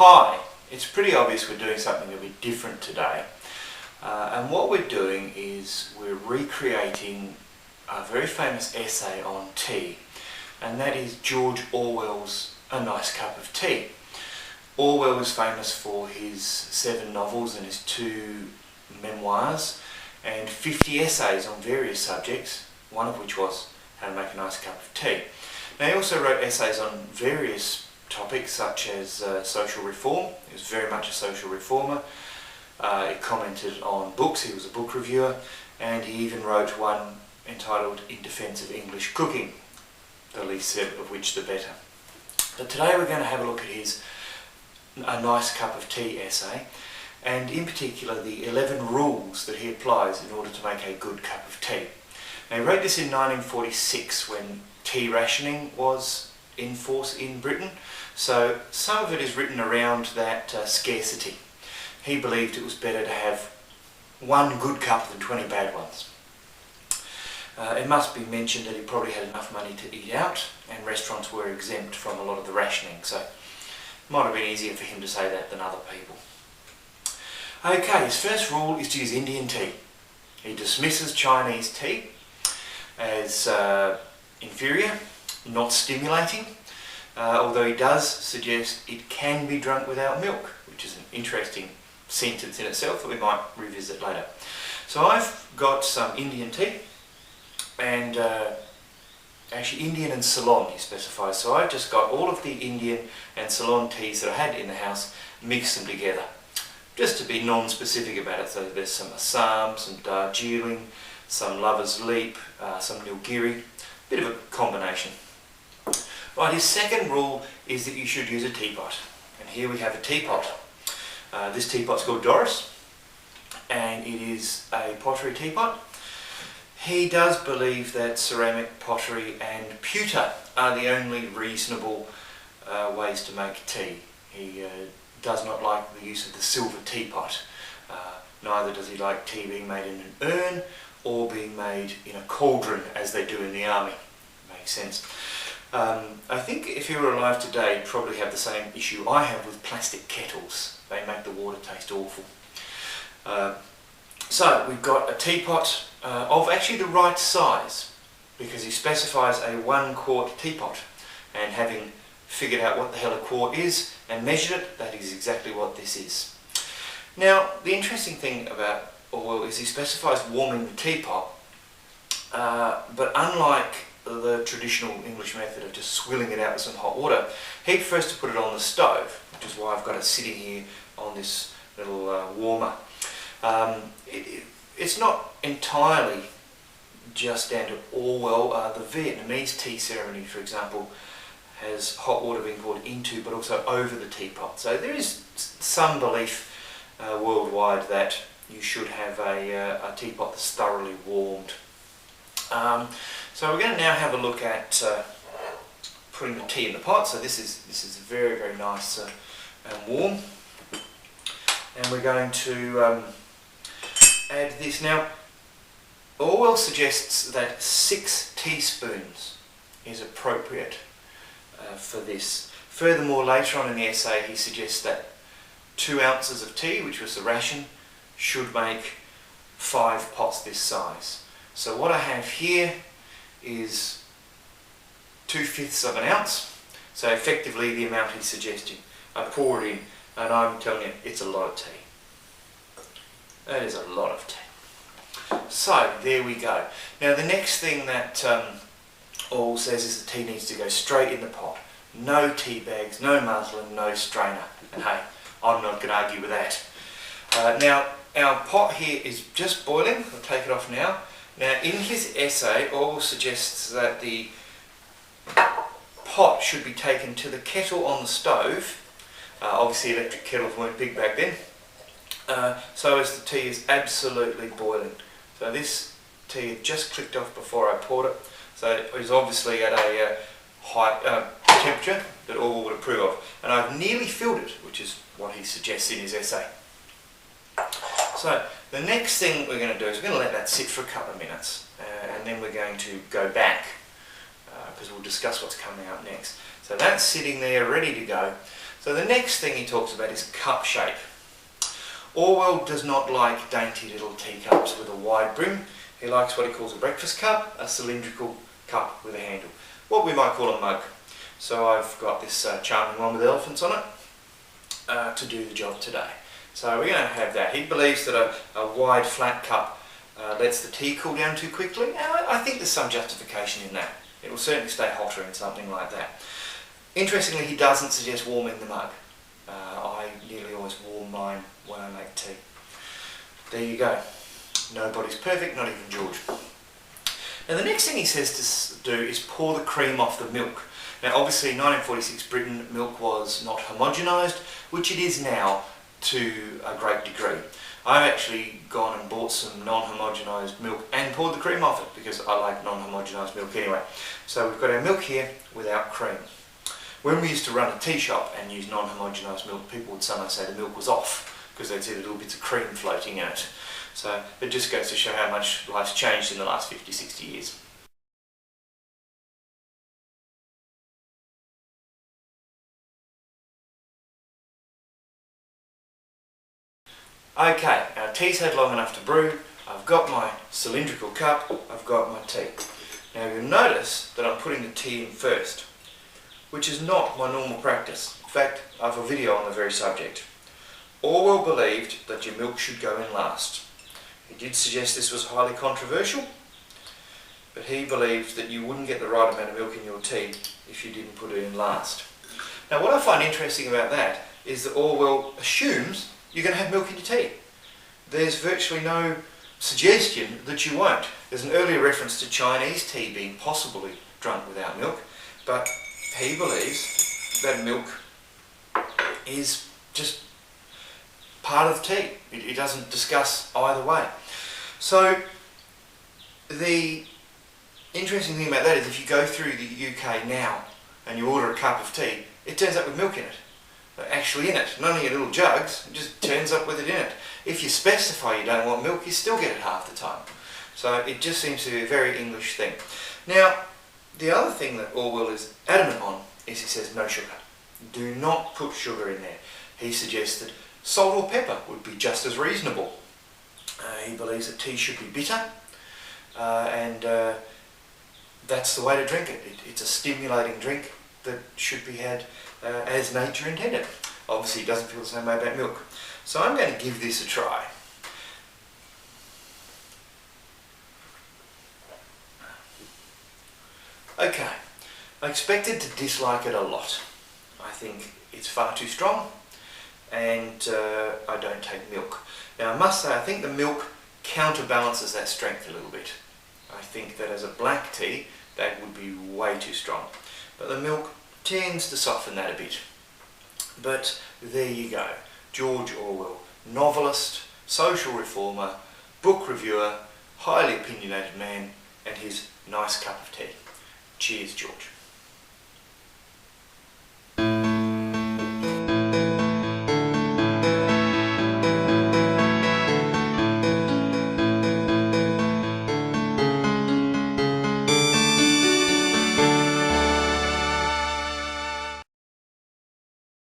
Hi, it's pretty obvious we're doing something a bit different today, and what we're doing is we're recreating a very famous essay on tea, and that is George Orwell's A Nice Cup of Tea. Orwell was famous for his 7 novels and his 2 memoirs and 50 essays on various subjects, one of which was how to make a nice cup of tea. Now, he also wrote essays on various topics such as social reform. He was very much a social reformer. He commented on books, he was a book reviewer, and he even wrote one entitled In Defence of English Cooking, the least said of which the better. But today we're going to have a look at his A Nice Cup of Tea essay, and in particular the 11 rules that he applies in order to make a good cup of tea. Now, he wrote this in 1946 when tea rationing was in force in Britain, so some of it is written around that scarcity. He believed it was better to have one good cup than 20 bad ones. It must be mentioned that he probably had enough money to eat out, and restaurants were exempt from a lot of the rationing, so it might have been easier for him to say that than other people. Okay, his first rule is to use Indian tea. He dismisses Chinese tea as inferior, not stimulating, although he does suggest it can be drunk without milk, which is an interesting sentence in itself that we might revisit later. So I've got some Indian tea, and actually Indian and Ceylon he specifies, so I've just got all of the Indian and Ceylon teas that I had in the house, mixed them together, just to be non-specific about it. So there's some Assam, some Darjeeling, some Lover's Leap, some Nilgiri, bit of a combination. Right, his second rule is that you should use a teapot, and here we have a teapot. This teapot's called Doris, and it is a pottery teapot. He does believe that ceramic, pottery and pewter are the only reasonable ways to make tea. He does not like the use of the silver teapot. Neither does he like tea being made in an urn or being made in a cauldron as they do in the army. Makes sense. I think if he were alive today, he'd probably have the same issue I have with plastic kettles. They make the water taste awful. So we've got a teapot of actually the right size, because he specifies a 1 quart teapot, and having figured out what the hell a quart is and measured it, that is exactly what this is. Now, the interesting thing about Orwell is he specifies warming the teapot, but unlike the traditional English method of just swilling it out with some hot water, he prefers to put it on the stove, which is why I've got it sitting here on this little warmer. It's not entirely just down to Orwell. The Vietnamese tea ceremony, for example, has hot water being poured into but also over the teapot. So there is some belief worldwide that you should have a teapot that's thoroughly warmed. So we're going to now have a look at putting the tea in the pot. So this is very, very nice and warm, and we're going to add this. Now, Orwell suggests that 6 teaspoons is appropriate for this. Furthermore, later on in the essay he suggests that 2 ounces of tea, which was the ration, should make 5 pots this size. So what I have here is 2/5 of an ounce, so effectively the amount he's suggesting. I pour it in, and I'm telling you, it's a lot of tea. That is a lot of tea. So there we go. Now, the next thing that Orwell says is the tea needs to go straight in the pot. No tea bags, no muslin, no strainer. And hey, I'm not going to argue with that. Now, our pot here is just boiling. I'll take it off now. Now, in his essay, Orwell suggests that the pot should be taken to the kettle on the stove. Obviously, electric kettles weren't big back then. So as the tea is absolutely boiling. So this tea had just clicked off before I poured it. So it was obviously at a high temperature that Orwell would approve of. And I've nearly filled it, which is what he suggests in his essay. So the next thing we're going to do is we're going to let that sit for a couple of minutes, and then we're going to go back because we'll discuss what's coming up next. So that's sitting there ready to go. So the next thing he talks about is cup shape. Orwell does not like dainty little teacups with a wide brim. He likes what he calls a breakfast cup, a cylindrical cup with a handle, what we might call a mug. So I've got this charming one with elephants on it to do the job today. So we're going to have that. He believes that a wide flat cup lets the tea cool down too quickly. I think there's some justification in that. It will certainly stay hotter in something like that. Interestingly, he doesn't suggest warming the mug. I nearly always warm mine when I make tea. There you go. Nobody's perfect, not even George. Now the next thing he says to do is pour the cream off the milk. Now obviously in 1946 Britain, milk was not homogenised, which it is now to a great degree. I've actually gone and bought some non-homogenised milk and poured the cream off it because I like non-homogenised milk anyway. So we've got our milk here without cream. When we used to run a tea shop and use non-homogenised milk, people would sometimes say the milk was off because they'd see the little bits of cream floating in it. So it just goes to show how much life's changed in the last 50-60 years. Okay, our tea's had long enough to brew. I've got my cylindrical cup, I've got my tea. Now you'll notice that I'm putting the tea in first, which is not my normal practice. In fact, I have a video on the very subject. Orwell believed that your milk should go in last. He did suggest this was highly controversial, but he believed that you wouldn't get the right amount of milk in your tea if you didn't put it in last. Now what I find interesting about that is that Orwell assumes you're going to have milk in your tea. There's virtually no suggestion that you won't. There's an earlier reference to Chinese tea being possibly drunk without milk, but he believes that milk is just part of tea. He doesn't discuss either way. So the interesting thing about that is if you go through the UK now and you order a cup of tea, it turns up with milk in it. Actually in it, not only in little jugs, it just turns up with it in it. If you specify you don't want milk, you still get it half the time. So it just seems to be a very English thing. Now, the other thing that Orwell is adamant on is he says no sugar. Do not put sugar in there. He suggests that salt or pepper would be just as reasonable. He believes that tea should be bitter and that's the way to drink it. It's a stimulating drink that should be had as nature intended. Obviously he doesn't feel the same way about milk. So I'm going to give this a try. Okay, I expected to dislike it a lot. I think it's far too strong and I don't take milk. Now I must say I think the milk counterbalances that strength a little bit. I think that as a black tea that would be way too strong. But the milk tends to soften that a bit. But there you go. George Orwell, novelist, social reformer, book reviewer, highly opinionated man, and his nice cup of tea. Cheers, George.